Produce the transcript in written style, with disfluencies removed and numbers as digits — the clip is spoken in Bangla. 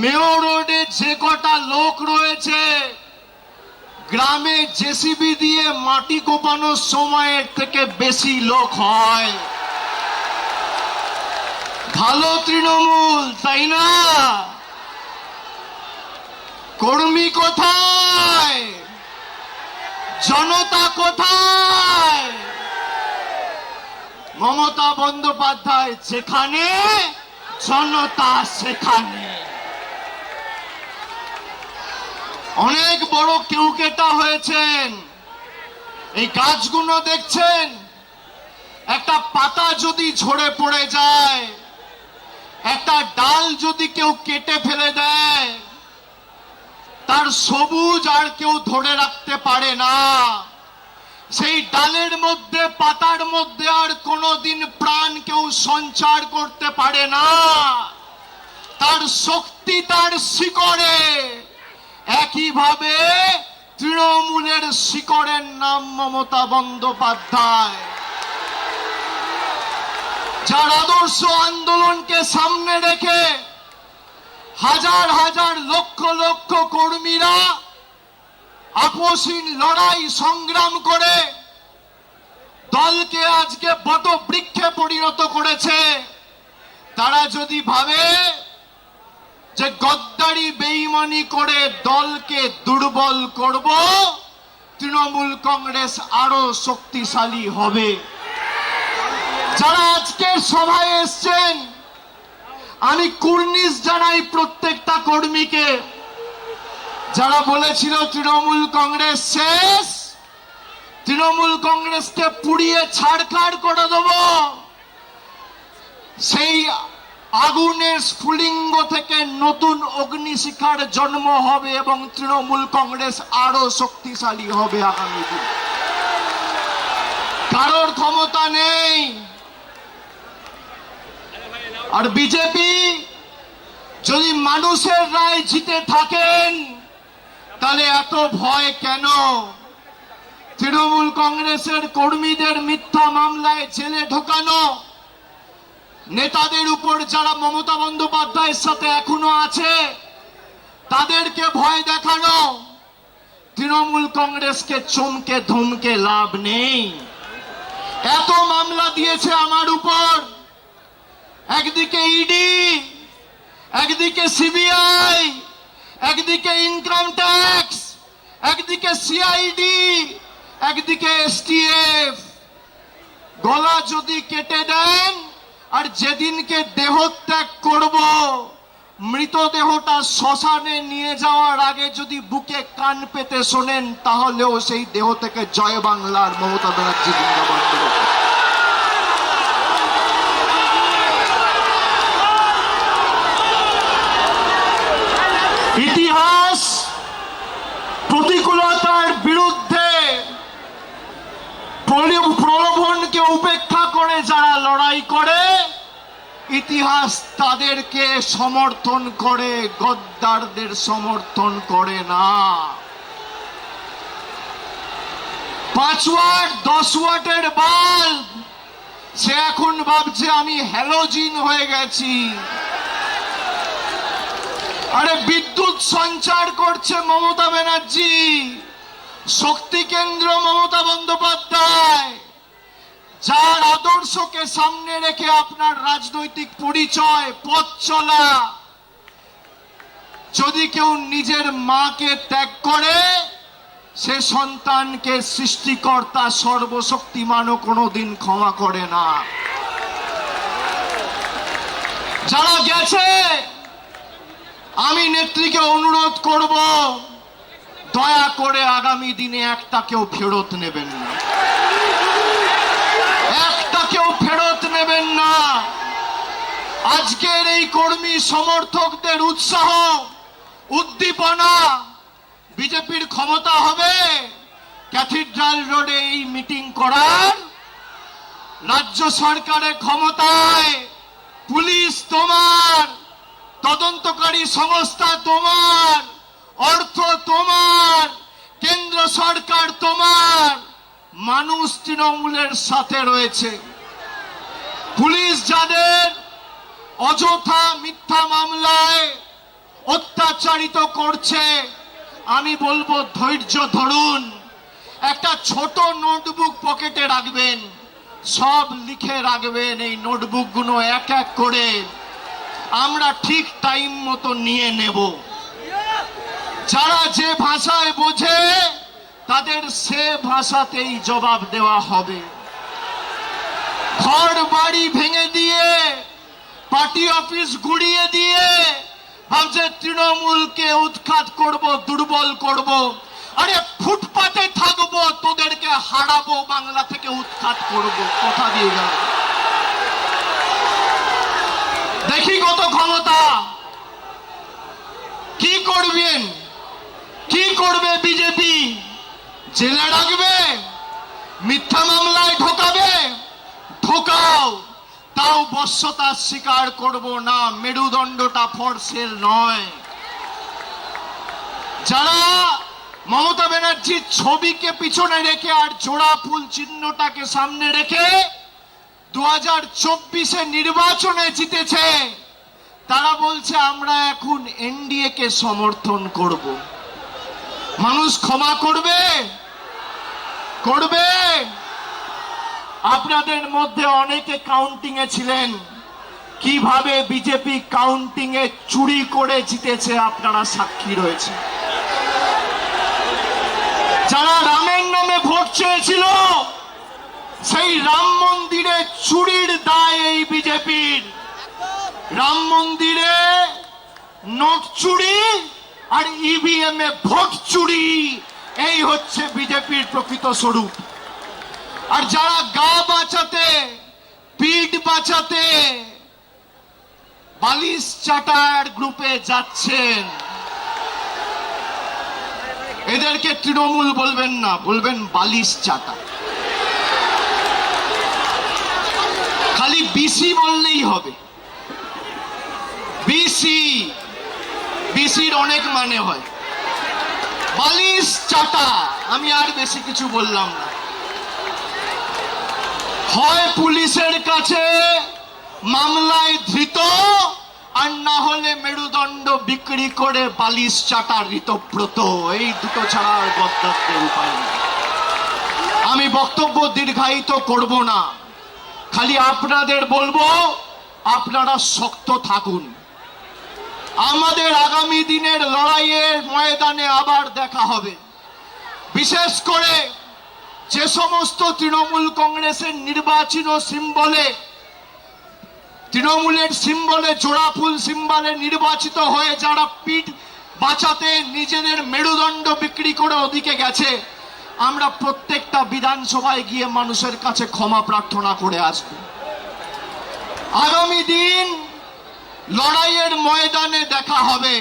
মেয়র রোডে যে কটা লোক রয়েছে, গ্রামে জেসিবি দিয়ে মাটি কোপানোর সময়ের থেকে বেশি লোক হয়। ভালো তৃণমূল, তাই না? কর্মী কোথায়? জনতা কোথায়? মমতা বন্দ্যোপাধ্যায় যেখানে, জনতা সেখানে। অনেক বড় কেউকেটা হয়েছেন। এই গাছগুলো দেখছেন, একটা পাতা যদি ঝরে পড়ে যায়, একটা ডাল যদি কেউ কেটে ফেলে দেয়, তার সবুজ আর কেউ ধরে রাখতে পারে না। সেই ডালের মধ্যে, পাতার মধ্যে আর কোনোদিন প্রাণ কেউ সঞ্চার করতে পারে না। তার শক্তি তার শিকড়ে। একইভাবে তৃণমূলের শিকড়ের নাম মমতা বন্দ্যোপাধ্যায়, যার আদর্শ আন্দোলনকে সামনে রেখে হাজার হাজার লক্ষ লক্ষ কর্মীরা আপসহীন লড়াই সংগ্রাম করে দলকে আজকে বটবৃক্ষে পরিণত করেছে। তারা যদি ভাবে যে গদ্দারি বেঈমানি করে দলকে দুর্বল করব, তৃণমূল কংগ্রেস আরো শক্তিশালী হবে। যারা আজকের সভায় এসছেন, আমি কুর্নিশ জানাই প্রত্যেকটা কর্মীকে। যারা বলেছিল তৃণমূল কংগ্রেস শেষ, তৃণমূল কংগ্রেসকে পুড়িয়ে ছাড়খাড় করে দেব, সেই আগুনের স্ফুলিঙ্গ থেকে নতুন অগ্নিশিখার জন্ম হবে এবং তৃণমূল কংগ্রেস আরো শক্তিশালী হবে আগামী দিন। কারোর ক্ষমতা নেই। আর বিজেপি যদি মানুষের রায় জিতে থাকেন, তাহলে এত ভয় কেন? তৃণমূল কংগ্রেসের কর্মীদের মিথ্যা মামলায় জেলে ঢোকানো, নেতাদের উপর যারা মমতা বন্দ্যোপাধ্যায়ের সাথে এখনো আছে তাদেরকে ভয় দেখানো, তৃণমূল কংগ্রেসকে চমকে ধমকে লাভ নেই। এত মামলা দিয়েছে আমার উপর, একদিকে ইডি, একদিকে সিবিআই, একদিকে ইনকাম ট্যাক্স, একদিকে সিআইডি, একদিকে এসটিএফ। গলা যদি কেটে দেন আর যেদিনকে দেহত্যাগ করব, মৃতদেহটা শ্মশানে নিয়ে যাওয়ার আগে যদি বুকে কান পেতে শোনেন, তাহলেও সেই দেহ থেকে জয় বাংলার মমতা ব্যানার্জি জিন্দাবাদ বলবে। ইতিহাস প্রতিকূলতার বিরুদ্ধে প্রলোভনকে উপেক্ষা করে যারা লড়াই করে, ইতিহাস তাদেরকে সমর্থন করে, গদ্দারদের সমর্থন করে না। 5 ওয়াট 10 ওয়াটের বাল্ব সে এখন ভাবছে আমি হ্যালোজিন হয়ে গেছি। আরে বিদ্যুৎ সঞ্চার করছে মমতা ব্যানার্জি, শক্তি কেন্দ্র মমতা বন্দ্যোপাধ্যায়, যার আদর্শকে সামনে রেখে আপনার রাজনৈতিক পরিচয়, পথ চলা। যদি কেউ নিজের মাকে ত্যাগ করে, সে সন্তানকে সৃষ্টিকর্তা সর্বশক্তিমানও কোনোদিন ক্ষমা করে না। যারা গেছে, আমি নেত্রীকে অনুরোধ করব, দয়া করে আগামী দিনে একটা কেউ ফেরত নেবেন না, একটা কেউ ফেরত নেবেন না। আজকের এই কর্মী সমর্থকদের উৎসাহ, উদ্দীপনা, বিজেপির ক্ষমতা হবে ক্যাথিড্রাল রোডে এই মিটিং করার? রাজ্য সরকারের ক্ষমতায়, পুলিশ তোমার, তদন্তকারী সংস্থা তোমার, অর্থ তোমার, কেন্দ্র সরকার তোমার, মানুষ তৃণমূলের সাথে রয়েছে। পুলিশ যাদের অযথা মিথ্যা মামলায় অত্যাচারিত করছে, আমি বলবো ধৈর্য ধরুন। একটা ছোট নোটবুক পকেটে রাখবেন, সব লিখে রাখবেন। এই নোটবুকগুলো এক এক করে আমরা ঠিক টাইম মতো নিয়ে নেব। যারা যে ভাষায় বোঝে তাদের সে ভাষাতেই জবাব দেওয়া হবে। ঘর বাড়ি ভেঙে দিয়ে, পার্টি অফিস গুড়িয়ে দিয়ে ভাবছে তৃণমূলকে উৎখাত করব, দুর্বল করব। আরে ফুটপাতে থাকবো, তোদেরকে হারাবো, বাংলা থেকে উৎখাত করব, কথা দিয়ে গেল। দেখি কত ক্ষমতা। কি করবেন, কি করবে বিজেপি? জেলে রাখবে, মিথ্যা মামলায় ঢোকাবে, ঢোকাও, তাও বশ্যতা স্বীকার করব না। মেরুদণ্ডটা ফর সেল নয়। যারা মমতা ব্যানার্জির ছবিকে পিছনে রেখে আর জোড়া ফুল চিহ্নটাকে সামনে রেখে 2024 নির্বাচনে জিতেছে, তারা বলছে আমরা এখন এনডিএ কে সমর্থন করব। মানুষ ক্ষমা করবে? করবে? আপনাদের মধ্যে অনেকে কাউন্টিং এ ছিলেন, কিভাবে বিজেপি কাউন্টিং এ চুরি করে জিতেছে আপনারা সাক্ষী রয়েছে। যারা রামের নামে ভোট চেয়েছিল, সেই রাম মন্দিরে চুরির দায় এই বিজেপির। রাম মন্দিরে নোট চুরি আর ইভিএম এ ভোট চুরি, এই হচ্ছে বিজেপির প্রকৃত স্বরূপ। আর যারা গা বাঁচাতে, পিঠ বাঁচাতে বালিশ চাটার গ্রুপে যাচ্ছেন, এদেরকে তৃণমূল বলবেন না, বলবেন বালিশ চাটা। খালি বিসি বললেই হবে। বিসি, বিসির অনেক মানে হয়। বালিশ চাটা, আমি আর বেশি কিছু বললাম না। হয় পুলিশের কাছে মামলায় ধৃত, আর না হলে মেরুদণ্ড বিক্রি করে বালিশ চাটা ঋতব্রত। এই দুটো ছাড়া আর গদ্দারদের উপায় নেই। আমি বক্তব্য দীর্ঘায়িত করব না, খালি আপনাদের বলবো আপনারা শক্ত থাকুন। আমাদের আগামী দিনের লড়াইয়ের ময়দানে আবার দেখা হবে। বিশেষ করে যে সমস্ত তৃণমূল কংগ্রেসের নির্বাচনী সিম্বলে, তৃণমূলের সিম্বলে, জোড়া ফুল সিম্বলে নির্বাচিত হয়ে যারা পিঠ বাঁচাতে নিজেদের মেরুদণ্ড বিক্রি করে ওদিকে গেছে, আমরা প্রত্যেকটা বিধানসভায় গিয়ে মানুষের কাছে ক্ষমা প্রার্থনা করে আসব। আগামী দিন লড়াইয়ের ময়দানে দেখা হবে।